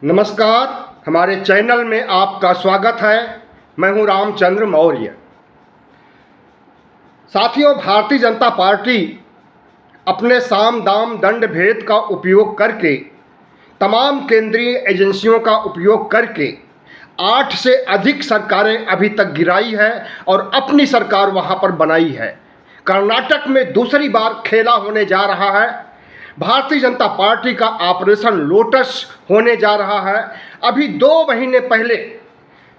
नमस्कार, हमारे चैनल में आपका स्वागत है। मैं हूं रामचंद्र मौर्य। साथियों, भारतीय जनता पार्टी अपने साम दाम दंड भेद का उपयोग करके, तमाम केंद्रीय एजेंसियों का उपयोग करके 8 से अधिक सरकारें अभी तक गिराई है और अपनी सरकार वहां पर बनाई है। कर्नाटक में दूसरी बार खेला होने जा रहा है। भारतीय जनता पार्टी का ऑपरेशन लोटस होने जा रहा है। अभी 2 महीने पहले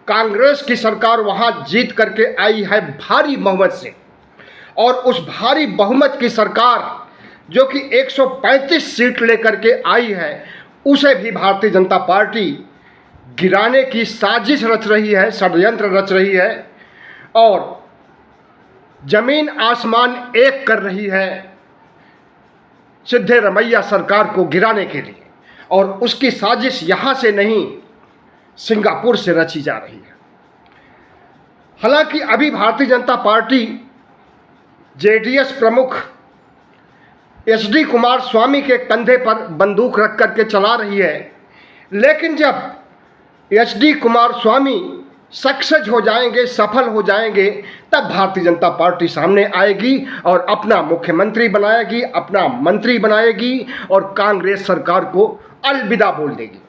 कांग्रेस की सरकार वहां जीत करके आई है भारी बहुमत से, और उस भारी बहुमत की सरकार जो कि 135 सीट लेकर के आई है, उसे भी भारतीय जनता पार्टी गिराने की साजिश रच रही है, षड्यंत्र रच रही है और जमीन आसमान एक कर रही है सिद्धरामैया सरकार को गिराने के लिए। और उसकी साजिश यहाँ से नहीं, सिंगापुर से रची जा रही है। हालांकि अभी भारतीय जनता पार्टी जेडीएस प्रमुख एचडी कुमार स्वामी के कंधे पर बंदूक रख करके चला रही है, लेकिन जब एचडी कुमार स्वामी सक्सेस हो जाएंगे, सफल हो जाएंगे, तब भारतीय जनता पार्टी सामने आएगी और अपना मुख्यमंत्री बनाएगी, अपना मंत्री बनाएगी और कांग्रेस सरकार को अलविदा बोल देगी।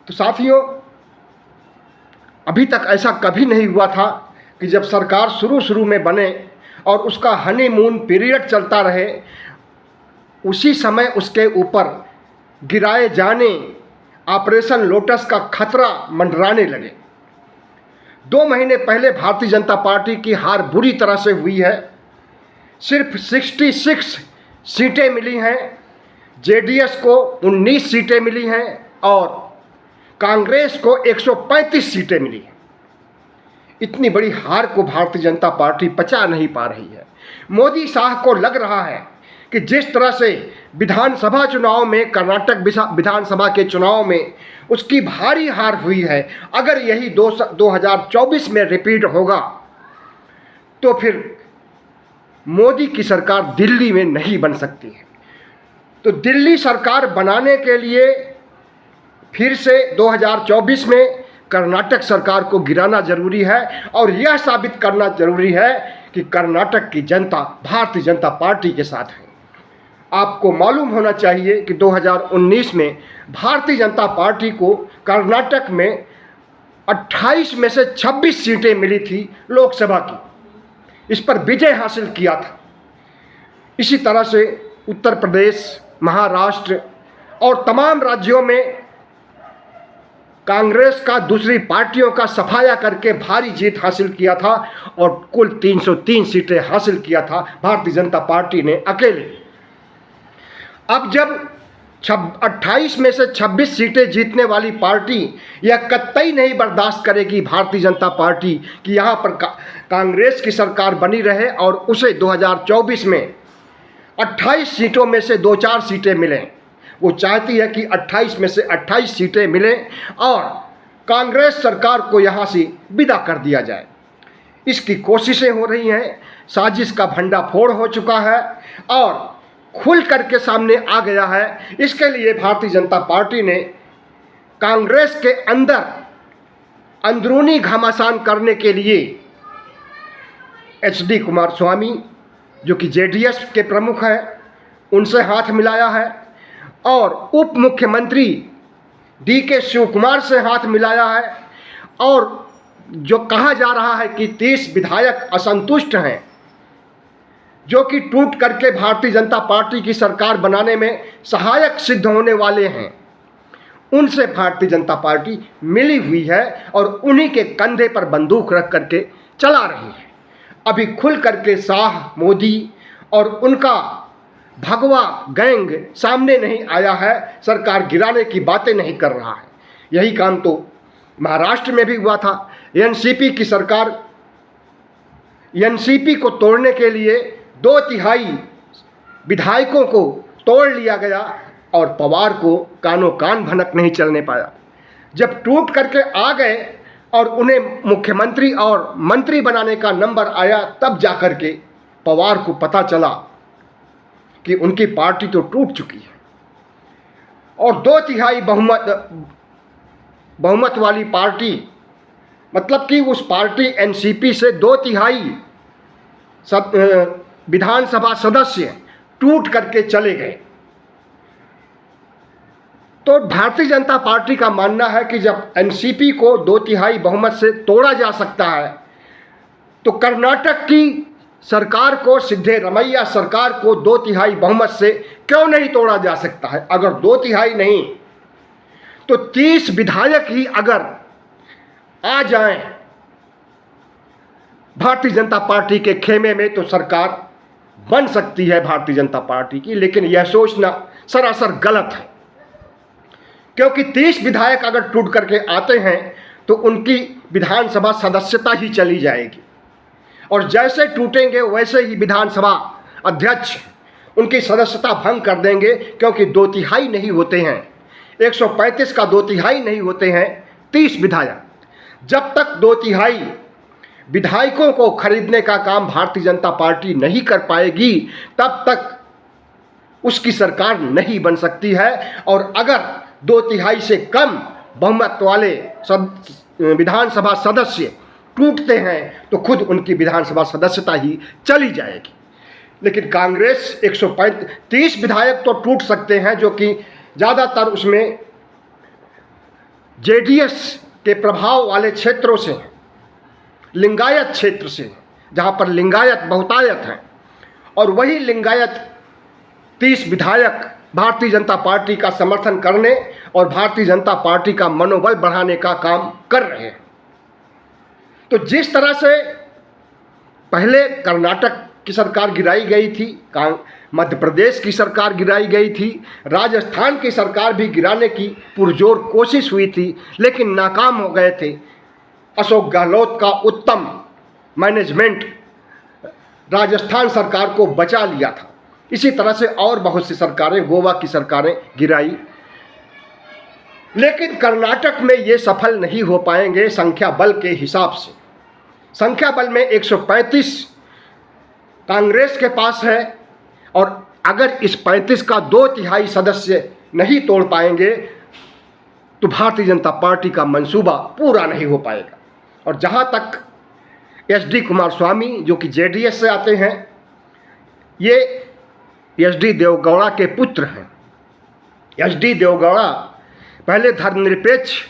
तो साथियों, अभी तक ऐसा कभी नहीं हुआ था कि जब सरकार शुरू में बने और उसका हनीमून पीरियड चलता रहे, उसी समय उसके ऊपर गिराए जाने ऑपरेशन लोटस का खतरा मंडराने लगे। 2 महीने पहले भारतीय जनता पार्टी की हार बुरी तरह से हुई है। सिर्फ 66 सीटें मिली हैं, जेडीएस को 19 सीटें मिली हैं और कांग्रेस को 135 सीटें मिली हैं। इतनी बड़ी हार को भारतीय जनता पार्टी पचा नहीं पा रही है। मोदी शाह को लग रहा है कि जिस तरह से विधानसभा चुनाव में, कर्नाटक विधानसभा के चुनाव में उसकी भारी हार हुई है, अगर यही 2024 में रिपीट होगा तो फिर मोदी की सरकार दिल्ली में नहीं बन सकती है। तो दिल्ली सरकार बनाने के लिए फिर से 2024 में कर्नाटक सरकार को गिराना जरूरी है और यह साबित करना जरूरी है कि कर्नाटक की जनता भारतीय जनता पार्टी के साथ है। आपको मालूम होना चाहिए कि 2019 में भारतीय जनता पार्टी को कर्नाटक में 28 में से 26 सीटें मिली थी लोकसभा की, इस पर विजय हासिल किया था। इसी तरह से उत्तर प्रदेश, महाराष्ट्र और तमाम राज्यों में कांग्रेस का दूसरी पार्टियों का सफाया करके भारी जीत हासिल किया था और कुल 303 सीटें हासिल किया था भारतीय जनता पार्टी ने अकेले। अब जब 28 में से 26 सीटें जीतने वाली पार्टी यह कतई नहीं बर्दाश्त करेगी भारतीय जनता पार्टी कि यहाँ पर कांग्रेस की सरकार बनी रहे और उसे 2024 में 28 सीटों में से 2-4 सीटें मिलें। वो चाहती है कि 28 में से 28 सीटें मिलें और कांग्रेस सरकार को यहाँ से विदा कर दिया जाए। इसकी कोशिशें हो रही हैं, साजिश का भंडाफोड़ हो चुका है और खुल करके सामने आ गया है। इसके लिए भारतीय जनता पार्टी ने कांग्रेस के अंदर अंदरूनी घमासान करने के लिए एचडी कुमार स्वामी, जो कि जेडीएस के प्रमुख हैं, उनसे हाथ मिलाया है और उप मुख्यमंत्री डीके शिवकुमार से हाथ मिलाया है। और जो कहा जा रहा है कि 30 विधायक असंतुष्ट हैं, जो कि टूट करके भारतीय जनता पार्टी की सरकार बनाने में सहायक सिद्ध होने वाले हैं, उनसे भारतीय जनता पार्टी मिली हुई है और उन्हीं के कंधे पर बंदूक रख करके चला रही है। अभी खुल करके शाह, मोदी और उनका भगवा गैंग सामने नहीं आया है, सरकार गिराने की बातें नहीं कर रहा है। यही काम तो महाराष्ट्र में भी हुआ था। एनसीपी की सरकार, एनसीपी को तोड़ने के लिए 2/3 विधायकों को तोड़ लिया गया और पवार को कानों कान भनक नहीं चलने पाया। जब टूट करके आ गए और उन्हें मुख्यमंत्री और मंत्री बनाने का नंबर आया, तब जाकर के पवार को पता चला कि उनकी पार्टी तो टूट चुकी है। और 2/3 बहुमत वाली पार्टी, मतलब कि उस पार्टी एनसीपी से 2/3 विधानसभा सदस्य टूट करके चले गए। तो भारतीय जनता पार्टी का मानना है कि जब एनसीपी को 2/3 बहुमत से तोड़ा जा सकता है, तो कर्नाटक की सरकार को, सिद्धरामैया सरकार को 2/3 बहुमत से क्यों नहीं तोड़ा जा सकता है। अगर 2/3 नहीं तो 30 विधायक ही अगर आ जाएं भारतीय जनता पार्टी के खेमे में, तो सरकार बन सकती है भारतीय जनता पार्टी की। लेकिन यह सोचना सरासर गलत है, क्योंकि 30 विधायक अगर टूट करके आते हैं तो उनकी विधानसभा सदस्यता ही चली जाएगी, और जैसे टूटेंगे वैसे ही विधानसभा अध्यक्ष उनकी सदस्यता भंग कर देंगे, क्योंकि 2/3 नहीं होते हैं, 135 का 2/3 नहीं होते हैं 30 विधायक। जब तक 2/3 विधायकों को खरीदने का काम भारतीय जनता पार्टी नहीं कर पाएगी, तब तक उसकी सरकार नहीं बन सकती है। और अगर 2/3 से कम बहुमत वाले विधानसभा सदस्य टूटते हैं तो खुद उनकी विधानसभा सदस्यता ही चली जाएगी। लेकिन कांग्रेस 130 विधायक तो टूट सकते हैं, जो कि ज़्यादातर उसमें जेडीएस के प्रभाव वाले क्षेत्रों से, लिंगायत क्षेत्र से, जहाँ पर लिंगायत बहुतायत हैं, और वही लिंगायत 30 विधायक भारतीय जनता पार्टी का समर्थन करने और भारतीय जनता पार्टी का मनोबल बढ़ाने का काम कर रहे हैं। तो जिस तरह से पहले कर्नाटक की सरकार गिराई गई थी, मध्य प्रदेश की सरकार गिराई गई थी, राजस्थान की सरकार भी गिराने की पुरजोर कोशिश हुई थी, लेकिन नाकाम हो गए थे। अशोक गहलोत का उत्तम मैनेजमेंट राजस्थान सरकार को बचा लिया था। इसी तरह से और बहुत सी सरकारें, गोवा की सरकारें गिराई, लेकिन कर्नाटक में ये सफल नहीं हो पाएंगे संख्या बल के हिसाब से। संख्या बल में 135 कांग्रेस के पास है, और अगर इस 35 का 2/3 सदस्य नहीं तोड़ पाएंगे तो भारतीय जनता पार्टी का मंसूबा पूरा नहीं हो पाएगा। और जहाँ तक एचडी कुमारस्वामी, जो कि जेडीएस से आते हैं, ये एचडी देवगौड़ा के पुत्र हैं। एचडी देवगौड़ा पहले धर्मनिरपेक्ष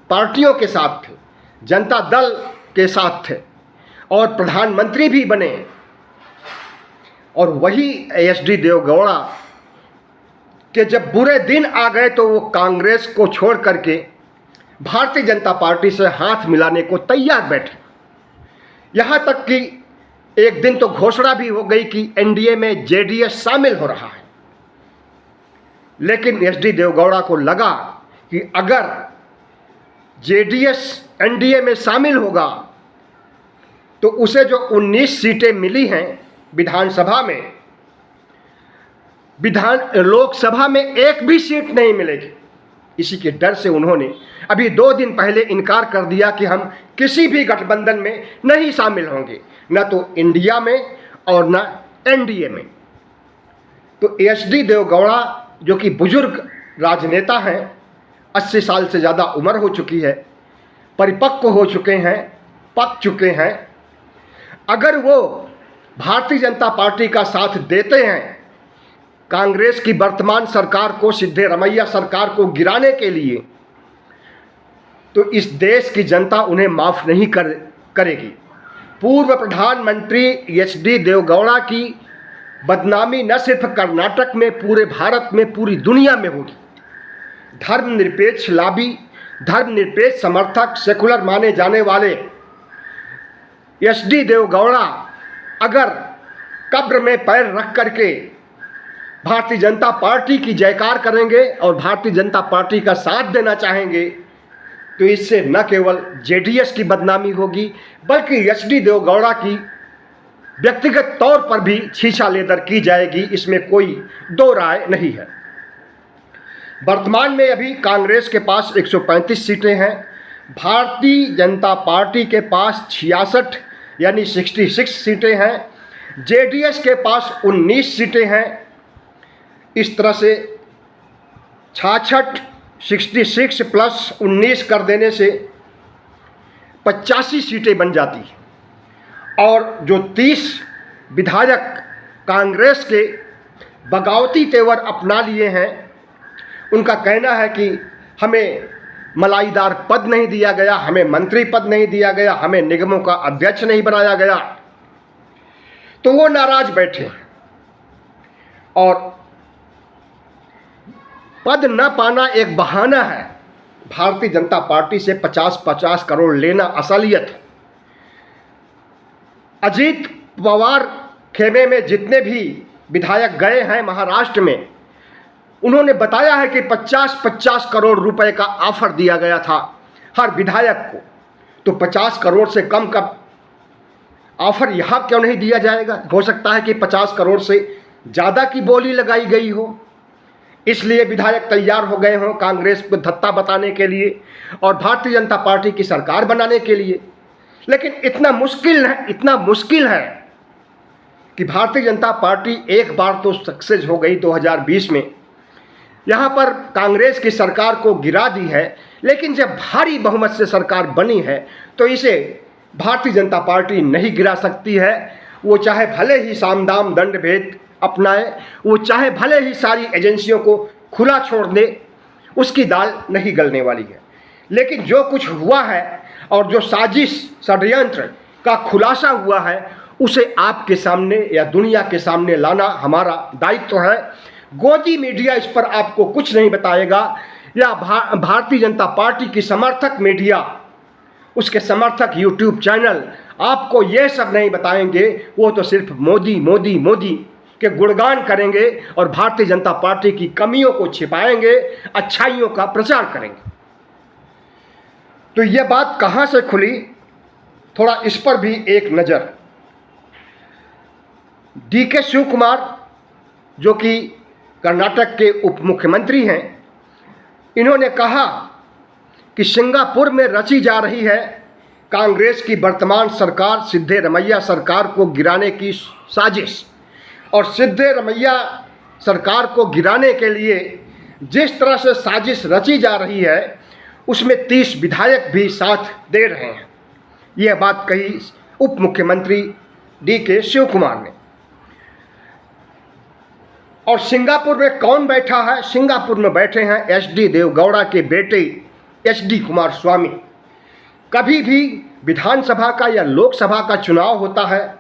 पार्टियों के साथ थे, जनता दल के साथ थे, और प्रधानमंत्री भी बने। और वही एचडी देवगौड़ा के जब बुरे दिन आ गए तो वो कांग्रेस को छोड़ करके भारतीय जनता पार्टी से हाथ मिलाने को तैयार बैठे। यहाँ तक कि एक दिन तो घोषणा भी हो गई कि एनडीए में जेडीएस शामिल हो रहा है। लेकिन एचडी देवगौड़ा को लगा कि अगर जेडीएस एनडीए में शामिल होगा तो उसे जो 19 सीटें मिली हैं विधानसभा में, लोकसभा में एक भी सीट नहीं मिलेगी। इसी के डर से उन्होंने अभी 2 दिन पहले इनकार कर दिया कि हम किसी भी गठबंधन में नहीं शामिल होंगे, न तो इंडिया में और न एनडीए में। तो एचडी देवगौड़ा, जो कि बुजुर्ग राजनेता हैं, 80 साल से ज़्यादा उम्र हो चुकी है, परिपक्व हो चुके हैं, पक चुके हैं, अगर वो भारतीय जनता पार्टी का साथ देते हैं कांग्रेस की वर्तमान सरकार को, सिद्धरामैया सरकार को गिराने के लिए, तो इस देश की जनता उन्हें माफ़ नहीं करेगी। पूर्व प्रधानमंत्री एचडी देवगौड़ा की बदनामी न सिर्फ कर्नाटक में, पूरे भारत में, पूरी दुनिया में होगी। धर्मनिरपेक्ष लाबी, धर्मनिरपेक्ष समर्थक, सेकुलर माने जाने वाले एचडी देवगौड़ा अगर कब्र में पैर रख करके भारतीय जनता पार्टी की जयकार करेंगे और भारतीय जनता पार्टी का साथ देना चाहेंगे, तो इससे न केवल जेडीएस की बदनामी होगी, बल्कि एचडी देवगौड़ा की व्यक्तिगत तौर पर भी छीछा लेदर की जाएगी। इसमें कोई दो राय नहीं है। वर्तमान में अभी कांग्रेस के पास 135 सीटें हैं, भारतीय जनता पार्टी के पास 66 यानी 66 सीटें हैं, जेडीएस के पास 19 सीटें हैं। इस तरह से 66 66 प्लस 19 कर देने से 85 सीटें बन जाती हैं। और जो 30 विधायक कांग्रेस के बगावती तेवर अपना लिए हैं, उनका कहना है कि हमें मलाईदार पद नहीं दिया गया, हमें मंत्री पद नहीं दिया गया, हमें निगमों का अध्यक्ष नहीं बनाया गया, तो वो नाराज बैठे। और पद न पाना एक बहाना है, भारतीय जनता पार्टी से 50-50 करोड़ लेना असलियत है। अजीत पवार खेमे में जितने भी विधायक गए हैं महाराष्ट्र में, उन्होंने बताया है कि 50-50 करोड़ रुपए का ऑफर दिया गया था हर विधायक को, तो 50 करोड़ से कम का ऑफर यहाँ क्यों नहीं दिया जाएगा? हो सकता है कि 50 करोड़ से ज़्यादा की बोली लगाई गई हो, इसलिए विधायक तैयार हो गए हों कांग्रेस को धत्ता बताने के लिए और भारतीय जनता पार्टी की सरकार बनाने के लिए। लेकिन इतना मुश्किल है कि भारतीय जनता पार्टी एक बार तो सक्सेस हो गई 2020 में, यहाँ पर कांग्रेस की सरकार को गिरा दी है, लेकिन जब भारी बहुमत से सरकार बनी है तो इसे भारतीय जनता पार्टी नहीं गिरा सकती है। वो चाहे भले ही साम दाम दंड भेद अपनाए, वो चाहे भले ही सारी एजेंसियों को खुला छोड़ दे, उसकी दाल नहीं गलने वाली है। लेकिन जो कुछ हुआ है और जो साजिश षड्यंत्र का खुलासा हुआ है, उसे आपके सामने या दुनिया के सामने लाना हमारा दायित्व है। गोदी मीडिया इस पर आपको कुछ नहीं बताएगा, या भारतीय जनता पार्टी की समर्थक मीडिया, उसके समर्थक यूट्यूब चैनल आपको यह सब नहीं बताएंगे। वो तो सिर्फ मोदी मोदी मोदी के गुणगान करेंगे और भारतीय जनता पार्टी की कमियों को छिपाएंगे, अच्छाइयों का प्रचार करेंगे। तो यह बात कहाँ से खुली, थोड़ा इस पर भी एक नज़र। DK शिव कुमार जो कि कर्नाटक के उप मुख्यमंत्री हैं, इन्होंने कहा कि सिंगापुर में रची जा रही है कांग्रेस की वर्तमान सरकार सिद्धरामैया सरकार को गिराने की साजिश, और सिद्धरामैया सरकार को गिराने के लिए जिस तरह से साजिश रची जा रही है उसमें 30 विधायक भी साथ दे रहे हैं। यह बात कही उप मुख्यमंत्री DK शिव कुमार ने। और सिंगापुर में कौन बैठा है? सिंगापुर में बैठे हैं HD देवगौड़ा के बेटे HD कुमारस्वामी। कभी भी विधानसभा का या लोकसभा का चुनाव होता है,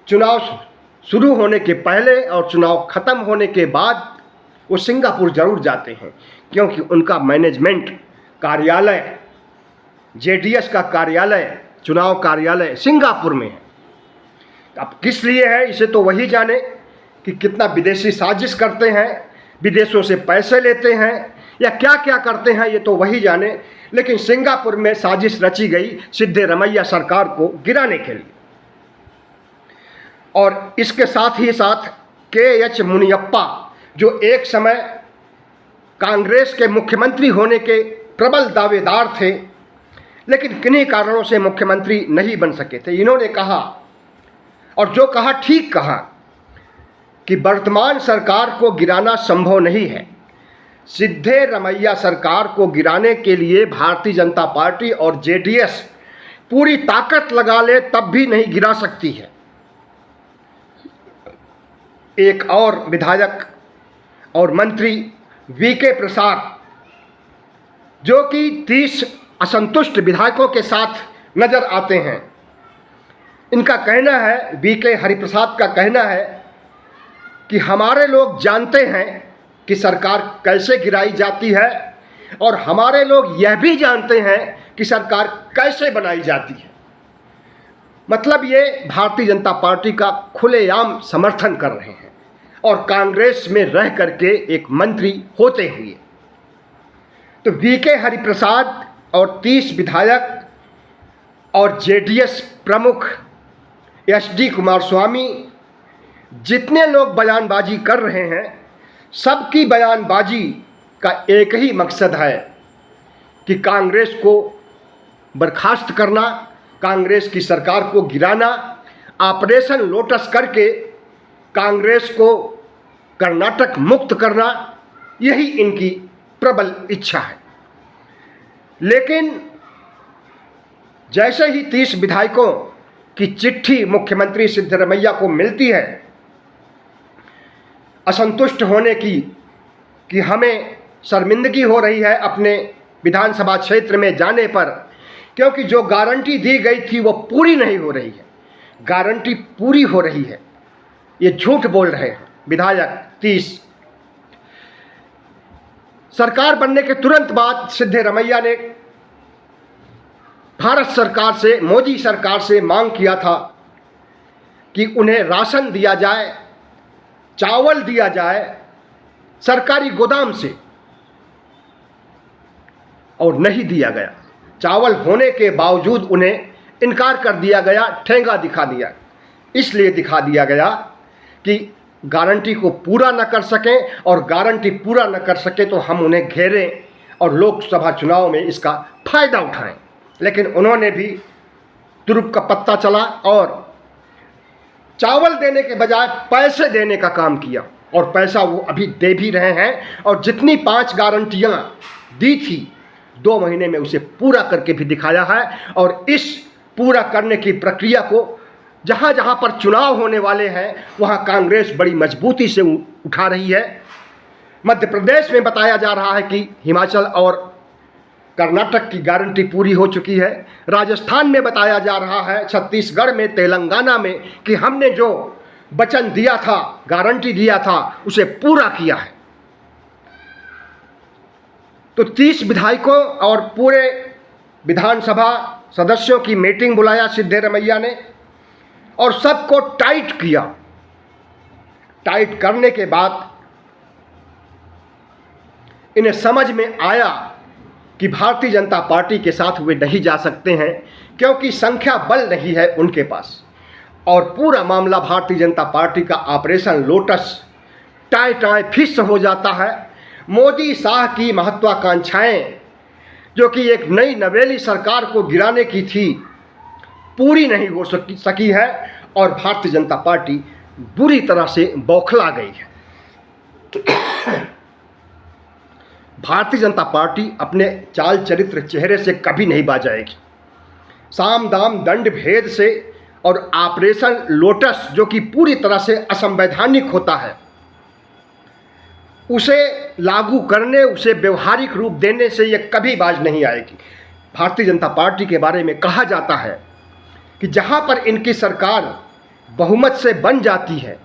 चुनाव शुरू होने के पहले और चुनाव ख़त्म होने के बाद वो सिंगापुर ज़रूर जाते हैं, क्योंकि उनका मैनेजमेंट कार्यालय, JDS का कार्यालय, चुनाव कार्यालय सिंगापुर में है। अब किस लिए है इसे तो वही जाने कि कितना विदेशी साजिश करते हैं, विदेशों से पैसे लेते हैं या क्या क्या करते हैं, ये तो वही जाने। लेकिन सिंगापुर में साजिश रची गई सिद्धरामैया सरकार को गिराने के लिए। और इसके साथ ही साथ KH मुनियप्पा जो एक समय कांग्रेस के मुख्यमंत्री होने के प्रबल दावेदार थे, लेकिन किन्हीं कारणों से मुख्यमंत्री नहीं बन सके थे, इन्होंने कहा, और जो कहा ठीक कहा, कि वर्तमान सरकार को गिराना संभव नहीं है। सिद्धरामैया सरकार को गिराने के लिए भारतीय जनता पार्टी और JDS पूरी ताकत लगा ले तब भी नहीं गिरा सकती है। एक और विधायक और मंत्री VK प्रसाद जो कि 30 असंतुष्ट विधायकों के साथ नजर आते हैं, इनका कहना है, VK हरिप्रसाद का कहना है कि हमारे लोग जानते हैं कि सरकार कैसे गिराई जाती है और हमारे लोग यह भी जानते हैं कि सरकार कैसे बनाई जाती है। मतलब ये भारतीय जनता पार्टी का खुलेआम समर्थन कर रहे हैं और कांग्रेस में रह करके एक मंत्री होते हुए। तो VK हरिप्रसाद और 30 विधायक और JDS प्रमुख HD कुमारस्वामी जितने लोग बयानबाजी कर रहे हैं, सबकी बयानबाजी का एक ही मकसद है कि कांग्रेस को बर्खास्त करना, कांग्रेस की सरकार को गिराना, ऑपरेशन लोटस करके कांग्रेस को कर्नाटक मुक्त करना, यही इनकी प्रबल इच्छा है। लेकिन जैसे ही 30 विधायकों की चिट्ठी मुख्यमंत्री सिद्धरमैया को मिलती है असंतुष्ट होने की कि हमें शर्मिंदगी हो रही है अपने विधानसभा क्षेत्र में जाने पर, क्योंकि जो गारंटी दी गई थी वो पूरी नहीं हो रही है। गारंटी पूरी हो रही है, ये झूठ बोल रहे हैं विधायक 30। सरकार बनने के तुरंत बाद सिद्धरमैया ने भारत सरकार से, मोदी सरकार से मांग किया था कि उन्हें राशन दिया जाए, चावल दिया जाए सरकारी गोदाम से, और नहीं दिया गया। चावल होने के बावजूद उन्हें इनकार कर दिया गया, ठेंगा दिखा दिया। इसलिए दिखा दिया गया कि गारंटी को पूरा न कर सकें, और गारंटी पूरा न कर सके तो हम उन्हें घेरें और लोकसभा चुनाव में इसका फायदा उठाएं। लेकिन उन्होंने भी तुरुप का पत्ता चला और चावल देने के बजाय पैसे देने का काम किया, और पैसा वो अभी दे भी रहे हैं। और जितनी 5 गारंटियां दी थी 2 महीने में उसे पूरा करके भी दिखाया है। और इस पूरा करने की प्रक्रिया को जहां जहां पर चुनाव होने वाले हैं वहां कांग्रेस बड़ी मजबूती से उठा रही है। मध्य प्रदेश में बताया जा रहा है कि हिमाचल और कर्नाटक की गारंटी पूरी हो चुकी है। राजस्थान में बताया जा रहा है, छत्तीसगढ़ में, तेलंगाना में कि हमने जो वचन दिया था, गारंटी दिया था, उसे पूरा किया है। तो 30 विधायकों और पूरे विधानसभा सदस्यों की मीटिंग बुलाया सिद्धरमैया ने और सबको टाइट किया। टाइट करने के बाद इन्हें समझ में आया कि भारतीय जनता पार्टी के साथ वे नहीं जा सकते हैं, क्योंकि संख्या बल नहीं है उनके पास। और पूरा मामला भारतीय जनता पार्टी का operation lotus tie tie fish हो जाता है। मोदी शाह की महत्वाकांक्षाएं जो कि एक नई नवेली सरकार को गिराने की थी, पूरी नहीं हो सकी है, और भारतीय जनता पार्टी बुरी तरह से बौखला गई है। भारतीय जनता पार्टी अपने चाल चरित्र चेहरे से कभी नहीं बाज आएगी। साम दाम दंड भेद से और ऑपरेशन लोटस जो कि पूरी तरह से असंवैधानिक होता है, उसे लागू करने, उसे व्यवहारिक रूप देने से ये कभी बाज नहीं आएगी। भारतीय जनता पार्टी के बारे में कहा जाता है कि जहाँ पर इनकी सरकार बहुमत से बन जाती है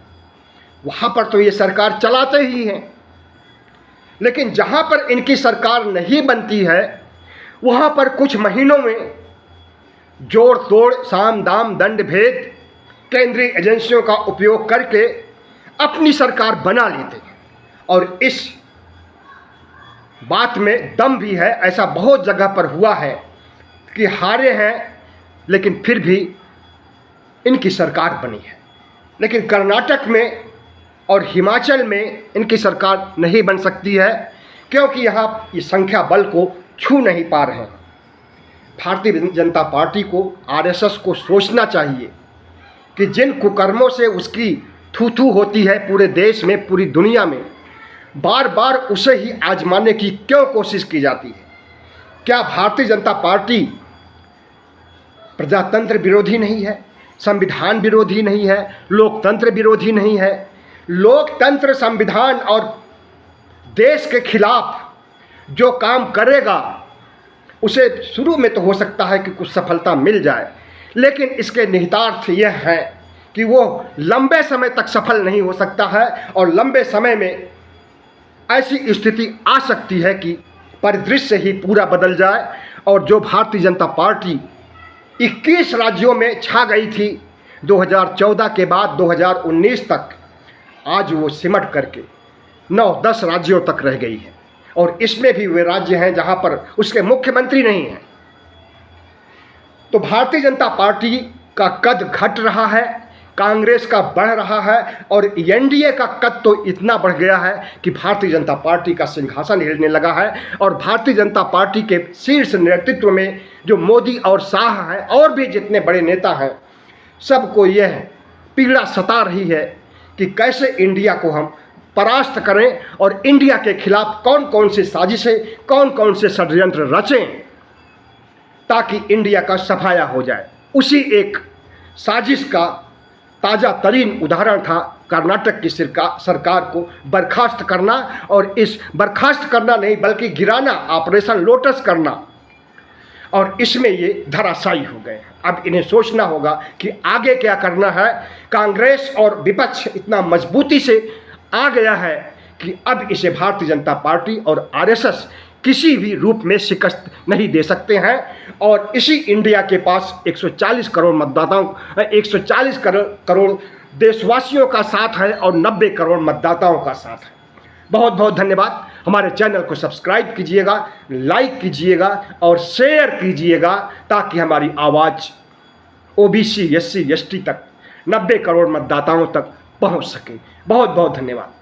वहाँ पर तो ये सरकार चलाते ही हैं, लेकिन जहाँ पर इनकी सरकार नहीं बनती है वहाँ पर कुछ महीनों में जोड़ तोड़, साम दाम दंड भेद, केंद्रीय एजेंसियों का उपयोग करके अपनी सरकार बना लेते हैं। और इस बात में दम भी है, ऐसा बहुत जगह पर हुआ है कि हारे हैं लेकिन फिर भी इनकी सरकार बनी है। लेकिन कर्नाटक में और हिमाचल में इनकी सरकार नहीं बन सकती है, क्योंकि यहाँ ये संख्या बल को छू नहीं पा रहे हैं। भारतीय जनता पार्टी को, आरएसएस को सोचना चाहिए कि जिन कुकर्मों से उसकी थू होती है पूरे देश में, पूरी दुनिया में, बार बार उसे ही आजमाने की क्यों कोशिश की जाती है। क्या भारतीय जनता पार्टी प्रजातंत्र विरोधी नहीं है, संविधान विरोधी नहीं है, लोकतंत्र विरोधी नहीं है? लोकतंत्र, संविधान और देश के खिलाफ जो काम करेगा उसे शुरू में तो हो सकता है कि कुछ सफलता मिल जाए, लेकिन इसके निहितार्थ यह है कि वो लंबे समय तक सफल नहीं हो सकता है। और लंबे समय में ऐसी स्थिति आ सकती है कि परिदृश्य ही पूरा बदल जाए। और जो भारतीय जनता पार्टी 21 राज्यों में छा गई थी 2014 के बाद 2019 तक, आज वो सिमट करके 9-10 राज्यों तक रह गई है। और इसमें भी वे राज्य हैं जहां पर उसके मुख्यमंत्री नहीं हैं। तो भारतीय जनता पार्टी का कद घट रहा है, कांग्रेस का बढ़ रहा है, और एनडीए का कद तो इतना बढ़ गया है कि भारतीय जनता पार्टी का सिंहासन हिलने लगा है। और भारतीय जनता पार्टी के शीर्ष नेतृत्व में जो मोदी और शाह हैं और भी जितने बड़े नेता हैं, सबको यह पीड़ा सता रही है कि कैसे इंडिया को हम परास्त करें और इंडिया के खिलाफ कौन कौन सी साजिशें, कौन कौन से षड्यंत्र रचें ताकि इंडिया का सफाया हो जाए। उसी एक साजिश का ताज़ा तरीन उदाहरण था कर्नाटक की सरकार को बर्खास्त करना, और इस बर्खास्त करना नहीं बल्कि गिराना, ऑपरेशन लोटस करना, और इसमें ये धराशायी हो गए। अब इन्हें सोचना होगा कि आगे क्या करना है। कांग्रेस और विपक्ष इतना मजबूती से आ गया है कि अब इसे भारतीय जनता पार्टी और आरएसएस किसी भी रूप में शिकस्त नहीं दे सकते हैं। और इसी इंडिया के पास 140 करोड़ मतदाताओं, 140 करोड़ देशवासियों का साथ है और 90 करोड़ मतदाताओं का साथ है। बहुत बहुत धन्यवाद। हमारे चैनल को सब्सक्राइब कीजिएगा, लाइक कीजिएगा और शेयर कीजिएगा ताकि हमारी आवाज़ ओबीसी, एससी, एसटी तक 90 करोड़ मतदाताओं तक पहुंच सके। बहुत बहुत धन्यवाद।